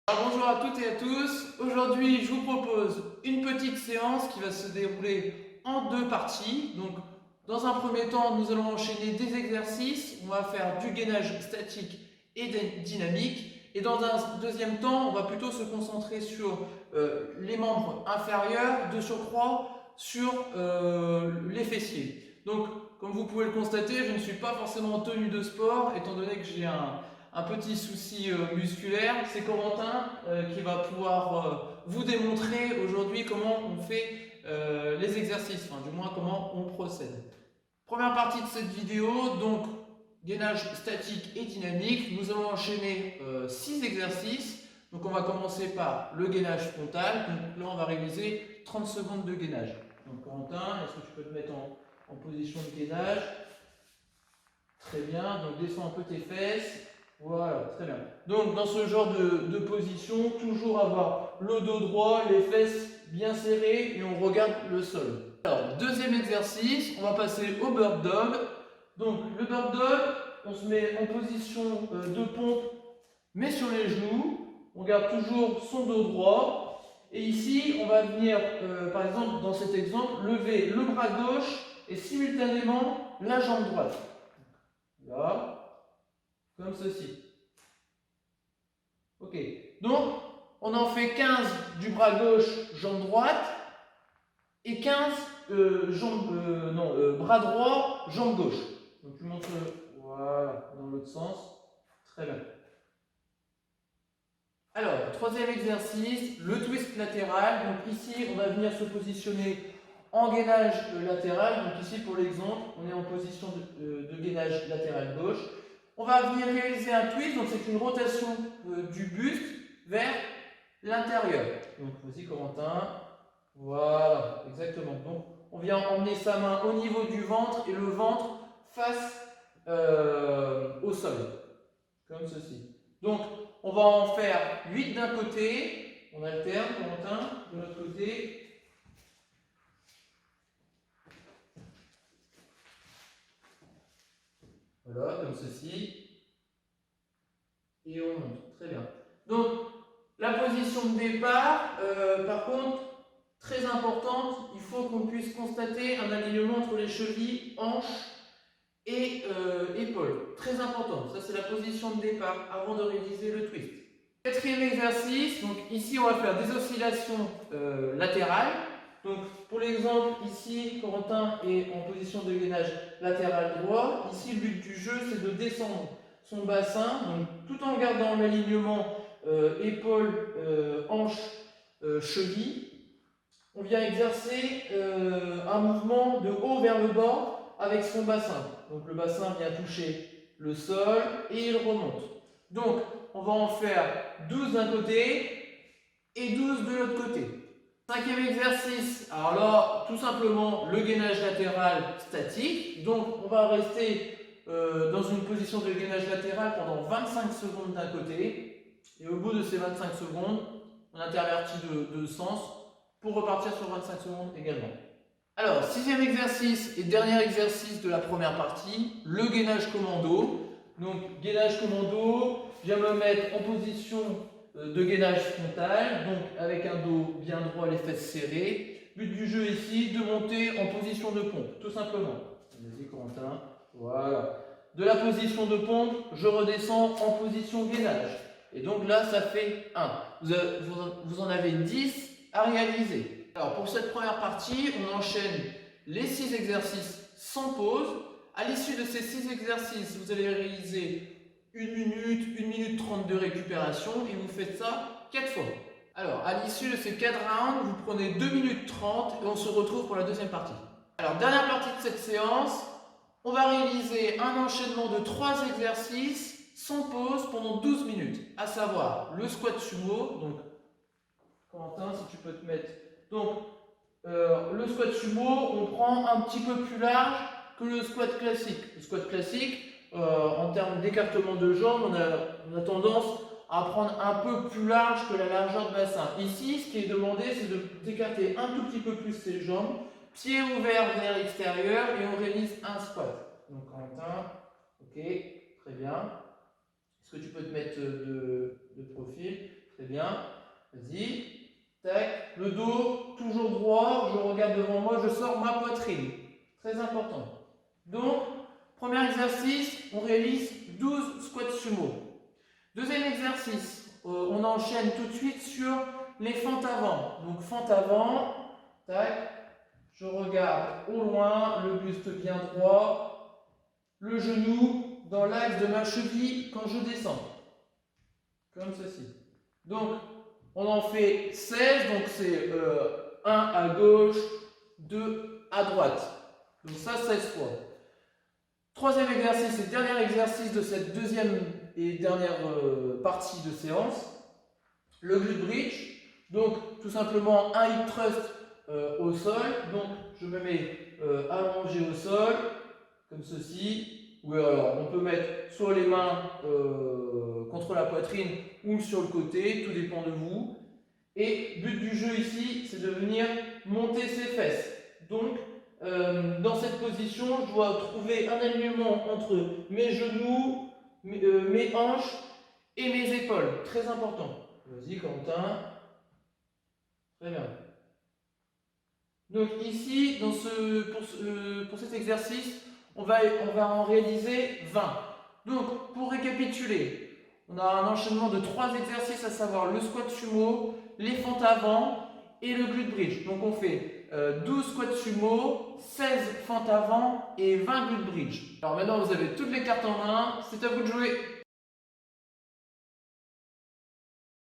Alors, bonjour à toutes et à tous. Aujourd'hui, je vous propose une petite séance qui va se dérouler en deux parties. Donc, dans un premier temps, nous allons enchaîner des exercices. On va faire du gainage statique et dynamique. Et dans un deuxième temps, on va plutôt se concentrer sur les membres inférieurs, de surcroît sur les fessiers. Donc, comme vous pouvez le constater, je ne suis pas forcément en tenue de sport, étant donné que j'ai un petit souci musculaire. C'est Corentin qui va pouvoir vous démontrer aujourd'hui comment on fait les exercices, enfin du moins comment on procède. Première partie de cette vidéo, donc gainage statique et dynamique. Nous allons enchaîner 6 exercices. Donc on va commencer par le gainage frontal. Donc là on va réaliser 30 secondes de gainage. Donc Corentin, est-ce que tu peux te mettre en position de gainage? Très bien, donc descends un peu tes fesses. Voilà, très bien. Donc dans ce genre de position, toujours avoir le dos droit, les fesses bien serrées et on regarde le sol. Alors, deuxième exercice, on va passer au bird dog. Donc le bird dog, on se met en position de pompe, mais sur les genoux. On garde toujours son dos droit. Et ici, on va venir, par exemple, dans cet exemple, lever le bras gauche et simultanément la jambe droite. Là, comme ceci. Ok, donc on en fait 15 du bras gauche, jambe droite, et 15 bras droit, jambe gauche. Donc tu montres, voilà, dans l'autre sens. Très bien. Alors, troisième exercice, le twist latéral. Donc ici, on va venir se positionner en gainage latéral. Donc ici, pour l'exemple, on est en position de gainage latéral gauche. On va venir réaliser un twist, donc c'est une rotation du buste vers l'intérieur. Donc vas-y Corentin, voilà, exactement. Donc on vient emmener sa main au niveau du ventre et le ventre face au sol, comme ceci. Donc on va en faire 8 d'un côté, on alterne Corentin, de l'autre côté. Voilà, comme ceci. Et on monte. Très bien. Donc, la position de départ, par contre, très importante, il faut qu'on puisse constater un alignement entre les chevilles, hanches et épaules. Très important. Ça, c'est la position de départ avant de réaliser le twist. Quatrième exercice, donc ici, on va faire des oscillations latérales. Donc, pour l'exemple, ici, Corentin est en position de gainage latéral droit. Ici, le but du jeu, c'est de descendre son bassin, donc tout en gardant l'alignement épaules, hanches, chevilles. On vient exercer un mouvement de haut vers le bas avec son bassin. Donc le bassin vient toucher le sol et il remonte. Donc on va en faire 12 d'un côté et 12 de l'autre côté. Cinquième exercice, alors là, tout simplement le gainage latéral statique. Donc on va rester dans une position de gainage latéral pendant 25 secondes d'un côté. Et au bout de ces 25 secondes, on intervertit de sens pour repartir sur 25 secondes également. Alors, sixième exercice et dernier exercice de la première partie, le gainage commando. Donc, gainage commando, je viens me mettre en position de gainage frontal, donc avec un dos bien droit, les fesses serrées. But du jeu ici, de monter en position de pompe, tout simplement. Vas-y Corentin, voilà. De la position de pompe, je redescends en position gainage. Et donc là, ça fait 1. Vous en avez 10 à réaliser. Alors pour cette première partie, on enchaîne les 6 exercices sans pause. À l'issue de ces 6 exercices, vous allez réaliser 1 minute 30 de récupération et vous faites ça 4 fois. Alors à l'issue de ces 4 rounds, vous prenez 2 minutes 30 et on se retrouve pour la deuxième partie. Alors dernière partie de cette séance, on va réaliser un enchaînement de 3 exercices sans pause pendant 12 minutes, à savoir le squat sumo. Donc Corentin, si tu peux te mettre. Donc, le squat sumo, on prend un petit peu plus large que le squat classique. Le squat classique, en termes d'écartement de jambes, on a tendance à prendre un peu plus large que la largeur de bassin. Ici, ce qui est demandé, c'est d'écarter un tout petit peu plus ses jambes, pieds ouverts vers l'extérieur, et on réalise un squat. Donc, Corentin, ok, très bien. Est-ce que tu peux te mettre de profil? Très bien. Vas-y. Tac. Le dos, toujours droit. Je regarde devant moi. Je sors ma poitrine. Très important. Donc, premier exercice, on réalise 12 squats sumo. Deuxième exercice, on enchaîne tout de suite sur les fentes avant. Donc, fente avant. Tac. Je regarde au loin. Le buste bien droit. Le genou dans l'axe de ma cheville quand je descends. Comme ceci. Donc, on en fait 16, donc c'est 1 à gauche, 2 à droite. Donc ça, 16 fois. Troisième exercice et dernier exercice de cette deuxième et dernière partie de séance, le glute bridge. Donc, tout simplement un hip thrust au sol. Donc, je me mets allongé au sol, comme ceci. Ou alors, on peut mettre soit les mains contre la poitrine ou sur le côté, tout dépend de vous. Et le but du jeu ici, c'est de venir monter ses fesses. Donc, dans cette position, je dois trouver un alignement entre mes genoux, mes hanches et mes épaules. Très important. Vas-y, Quentin. Très bien. Donc ici, pour cet exercice, on va en réaliser 20. Donc, pour récapituler, on a un enchaînement de 3 exercices, à savoir le squat sumo, les fentes avant et le glute bridge. Donc, on fait 12 squats sumo, 16 fentes avant et 20 glute bridge. Alors maintenant, vous avez toutes les cartes en main, c'est à vous de jouer.